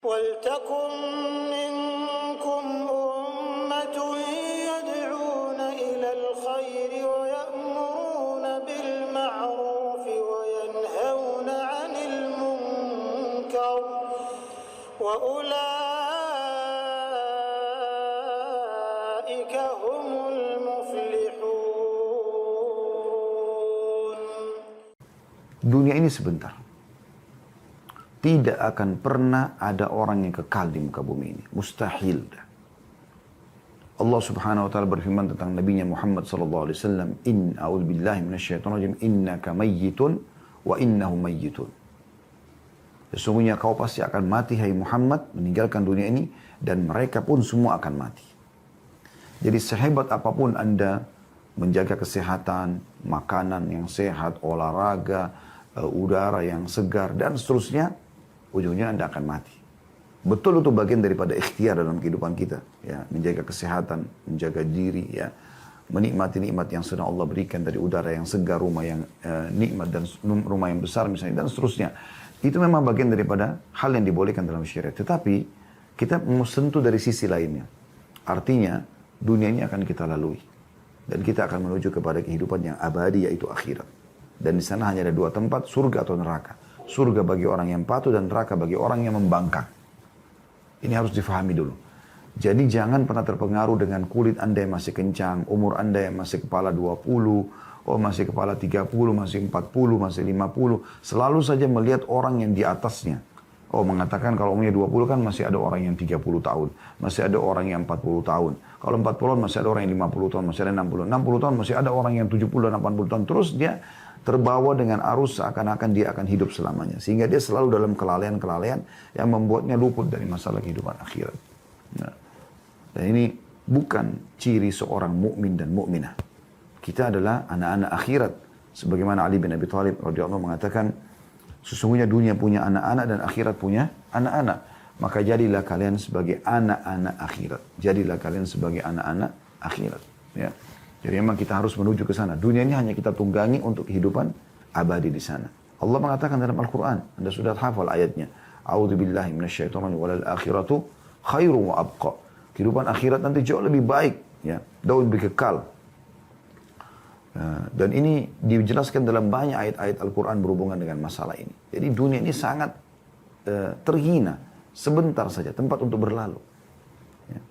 وَلْتَكُنْ مِنْكُمْ أُمَّةٌ يَدْعُونَ إِلَى الْخَيْرِ وَيَأْمُرُونَ بِالْمَعْرُوفِ وَيَنْهَوْنَ عَنِ الْمُنْكَرِ وَأُولَئِكَ هُمُ الْمُفْلِحُونَ. Dunia ini sebentar. Tidak akan pernah ada orang yang kekal di muka bumi ini. Mustahil. Allah subhanahu wa ta'ala berfirman tentang Nabi Muhammad sallallahu alaihi wasallam, a'udzu billahi minasyaitonir rajim, innaka mayyitun wa innahum mayyitun. Sesungguhnya kau pasti akan mati, hai Muhammad, meninggalkan dunia ini, dan mereka pun semua akan mati. Jadi sehebat apapun Anda menjaga kesehatan, makanan yang sehat, olahraga, udara yang segar, dan seterusnya, ujungnya Anda akan mati. Betul itu bagian daripada ikhtiar dalam kehidupan kita. Ya, menjaga kesehatan, menjaga diri, ya, menikmati nikmat yang sudah Allah berikan dari udara yang segar, rumah yang nikmat, dan rumah yang besar misalnya, dan seterusnya. Itu memang bagian daripada hal yang dibolehkan dalam syariat. Tetapi kita mau sentuh dari sisi lainnya. Artinya dunia ini akan kita lalui. Dan kita akan menuju kepada kehidupan yang abadi, yaitu akhirat. Dan di sana hanya ada dua tempat, surga atau neraka. Surga bagi orang yang patuh dan neraka bagi orang yang membangkang. Ini harus difahami dulu. Jadi jangan pernah terpengaruh dengan kulit Anda yang masih kencang, umur Anda yang masih kepala 20, masih kepala 30, masih 40, masih 50. Selalu saja melihat orang yang di atasnya. Mengatakan kalau umurnya 20 kan masih ada orang yang 30 tahun. Masih ada orang yang 40 tahun. Kalau 40 tahun masih ada orang yang 50 tahun, masih ada 60. 60 tahun masih ada orang yang 70 dan 80 tahun. Terus dia terbawa dengan arus seakan-akan dia akan hidup selamanya. Sehingga dia selalu dalam kelalaian-kelalaian yang membuatnya luput dari masalah kehidupan akhirat. Nah, dan ini bukan ciri seorang mukmin dan mukminah. Kita adalah anak-anak akhirat. Sebagaimana Ali bin Abi Thalib radhiyallahu mengatakan, sesungguhnya dunia punya anak-anak dan akhirat punya anak-anak. Maka jadilah kalian sebagai anak-anak akhirat. Jadilah kalian sebagai anak-anak akhirat. Ya. Jadi memang kita harus menuju ke sana. Dunia ini hanya kita tunggangi untuk kehidupan abadi di sana. Allah mengatakan dalam Al-Quran, Anda sudah hafal ayatnya. A'udzu billahi minasyaitonir rajim, walal akhiratu khairu wa abqa. Kehidupan akhirat nanti jauh lebih baik, ya, jauh lebih kekal. Dan ini dijelaskan dalam banyak ayat-ayat Al-Quran berhubungan dengan masalah ini. Jadi dunia ini sangat terhina, sebentar saja, tempat untuk berlalu. Ya.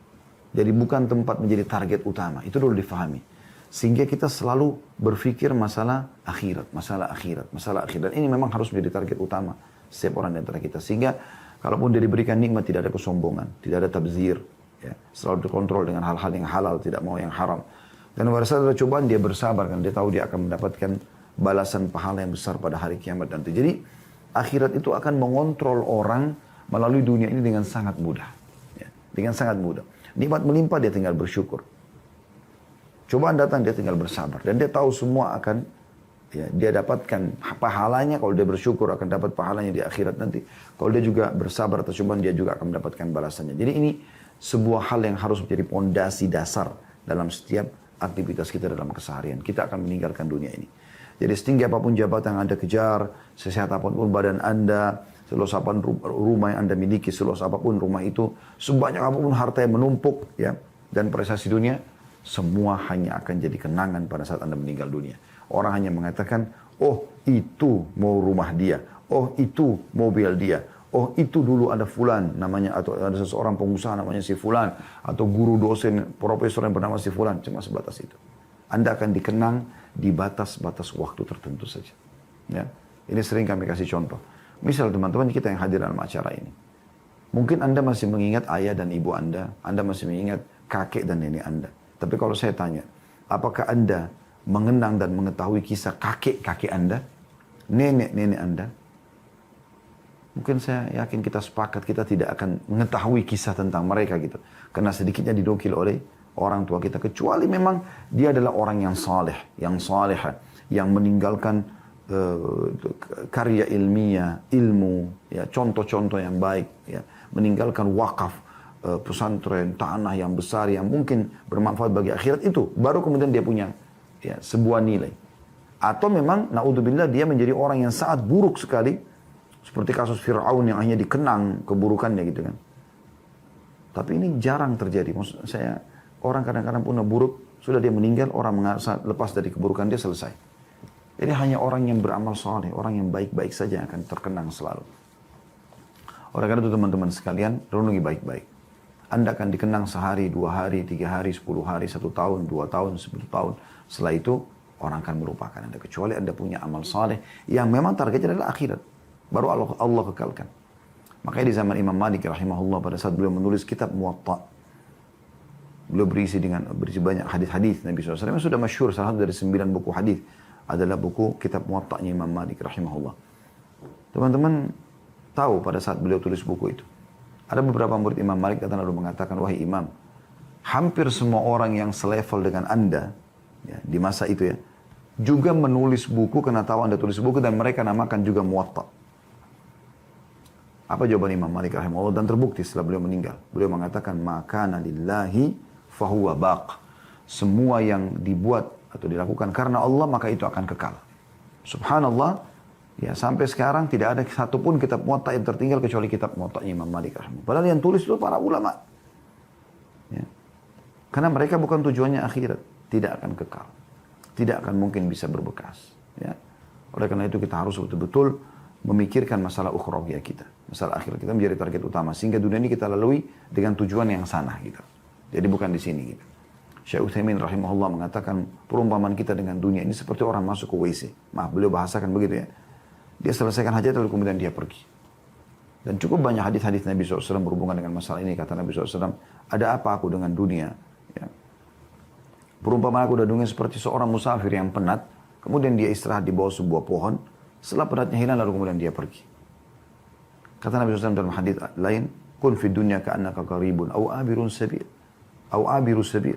Jadi bukan tempat menjadi target utama, itu dulu difahami. Sehingga kita selalu berpikir masalah akhirat, masalah akhirat, masalah akhirat. Ini memang harus menjadi target utama setiap orang di antara kita. Sehingga kalaupun dia diberikan nikmat, tidak ada kesombongan, tidak ada tabzir. Ya. Selalu dikontrol dengan hal-hal yang halal, tidak mau yang haram. Dan pada saat ada cobaan, dia bersabar, kan dia tahu dia akan mendapatkan balasan pahala yang besar pada hari kiamat nanti. Jadi akhirat itu akan mengontrol orang melalui dunia ini dengan sangat mudah. Ya. Dengan sangat mudah. Nikmat melimpah, dia tinggal bersyukur. Cobaan datang, dia tinggal bersabar. Dan dia tahu semua akan, ya, dia dapatkan pahalanya. Kalau dia bersyukur akan dapat pahalanya di akhirat nanti. Kalau dia juga bersabar atas cobaan, dia juga akan mendapatkan balasannya. Jadi ini sebuah hal yang harus menjadi pondasi dasar dalam setiap aktivitas kita dalam keseharian. Kita akan meninggalkan dunia ini. Jadi setinggi apapun jabatan yang Anda kejar, sesehat apapun badan Anda, seluas apapun rumah yang Anda miliki, seluas apapun rumah itu, sebanyak apapun harta yang menumpuk, ya, dan prestasi dunia, semua hanya akan jadi kenangan pada saat Anda meninggal dunia. Orang hanya mengatakan, oh itu mau rumah dia, oh itu mobil dia, oh itu dulu ada fulan namanya, atau ada seseorang pengusaha namanya si fulan, atau guru dosen, profesor yang bernama si fulan, cuma sebatas itu. Anda akan dikenang di batas-batas waktu tertentu saja. Ya. Ini sering kami kasih contoh. Misal teman-teman kita yang hadir dalam acara ini. Mungkin Anda masih mengingat ayah dan ibu Anda masih mengingat kakek dan nenek Anda. Tapi kalau saya tanya, apakah Anda mengenang dan mengetahui kisah kakek-kakek Anda, nenek-nenek Anda? Mungkin saya yakin kita sepakat kita tidak akan mengetahui kisah tentang mereka gitu. Karena sedikitnya didokil oleh orang tua kita. Kecuali memang dia adalah orang yang saleh, yang salehah, yang meninggalkan karya ilmiah, ilmu, ya, contoh-contoh yang baik, ya, meninggalkan wakaf, pesantren, tanah yang besar yang mungkin bermanfaat bagi akhirat, itu baru kemudian dia punya, ya, sebuah nilai. Atau memang naudzubillah dia menjadi orang yang sangat buruk sekali Seperti kasus Fir'aun yang hanya dikenang keburukannya gitu kan. Tapi ini jarang terjadi. Maksud saya, orang kadang-kadang punya buruk, sudah dia meninggal, orang lepas dari keburukan dia selesai. Jadi hanya orang yang beramal soleh, orang yang baik-baik saja yang akan terkenang selalu. Oleh karena itu teman-teman sekalian, renungi baik-baik. Anda akan dikenang sehari, 2 hari, 3 hari, 10 hari, 1 tahun, 2 tahun, 10 tahun. Setelah itu, orang akan melupakan Anda. Kecuali Anda punya amal soleh yang memang targetnya adalah akhirat. Baru Allah kekalkan. Makanya di zaman Imam Malik rahimahullah pada saat beliau menulis kitab Muwatta. Beliau berisi banyak hadis-hadis Nabi SAW. Yang sudah masyhur, salah satu dari 9 buku hadis adalah buku kitab Muwatta'nya Imam Malik rahimahullah. Teman-teman tahu pada saat beliau tulis buku itu. Ada beberapa murid Imam Malik datang lalu mengatakan, wahai Imam, hampir semua orang yang selevel dengan Anda ya, di masa itu ya, juga menulis buku karena tahu Anda tulis buku dan mereka namakan juga Muwatta'. Apa jawaban Imam Malik rahimahullah dan terbukti setelah beliau meninggal. Beliau mengatakan, makana lillahi fahuwa baq. Semua yang dibuat atau dilakukan karena Allah maka itu akan kekal. Subhanallah, ya sampai sekarang tidak ada satupun kitab Muwatta yang tertinggal kecuali kitab Muwatta'nya Imam Malik rahimahullah. Padahal yang tulis itu para ulama. Ya. Karena mereka bukan tujuannya akhirat, tidak akan kekal. Tidak akan mungkin bisa berbekas. Ya. Oleh karena itu kita harus betul-betul memikirkan masalah ukhrawiyah kita. Masalah akhirat kita menjadi target utama. Sehingga dunia ini kita lalui dengan tujuan yang sana gitu. Jadi bukan di sini gitu. Syekh Utsaimin rahimahullah mengatakan perumpamaan kita dengan dunia ini seperti orang masuk ke WC. Maaf, beliau bahasakan begitu ya. Dia selesaikan hajat lalu kemudian dia pergi. Dan cukup banyak hadis-hadis Nabi SAW berhubungan dengan masalah ini. Kata Nabi SAW, ada apa aku dengan dunia? Ya. Perumpamaan aku dengan dunia seperti seorang musafir yang penat. Kemudian dia istirahat di bawah sebuah pohon. Setelah penatnya hilang lalu kemudian dia pergi. Kata Nabi SAW dalam hadis lain, kun fid dunya ka'annaka qaribun au abirun sabil. Au abiru sabil.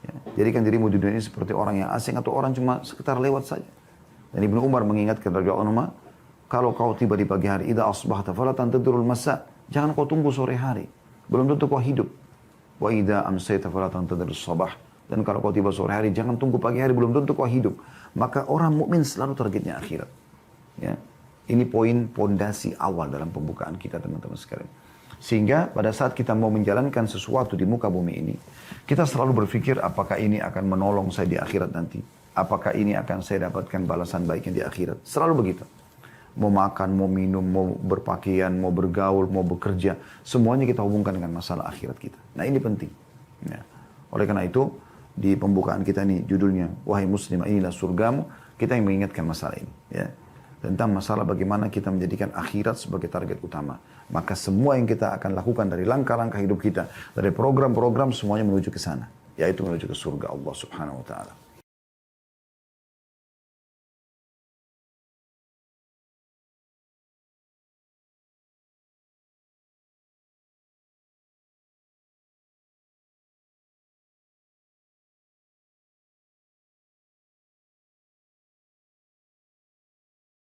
Ya, jadikan dirimu di dunia ini seperti orang yang asing atau orang cuma sekitar lewat saja. Dan Ibnu Umar mengingatkan radhiyallahu anhu, kalau kau tiba di pagi hari, idza asbahta fala tantadhirul masa, jangan kau tunggu sore hari. Belum tentu kau hidup. Wa idza amsayta fala tantadhirus sabah. Dan kalau kau tiba sore hari, jangan tunggu pagi hari, belum tentu kau hidup. Maka orang mukmin selalu targetnya akhirat. Ya. Ini poin pondasi awal dalam pembukaan kita teman-teman sekalian. Sehingga pada saat kita mau menjalankan sesuatu di muka bumi ini, kita selalu berpikir apakah ini akan menolong saya di akhirat nanti. Apakah ini akan saya dapatkan balasan baiknya di akhirat. Selalu begitu. Mau makan, mau minum, mau berpakaian, mau bergaul, mau bekerja. Semuanya kita hubungkan dengan masalah akhirat kita. Nah ini penting. Ya. Oleh karena itu, di pembukaan kita ini judulnya, wahai muslim inilah surgamu, kita yang mengingatkan masalah ini. Ya. Tentang masalah bagaimana kita menjadikan akhirat sebagai target utama. Maka semua yang kita akan lakukan dari langkah-langkah hidup kita, dari program-program semuanya menuju ke sana. Yaitu menuju ke surga Allah subhanahu wa ta'ala.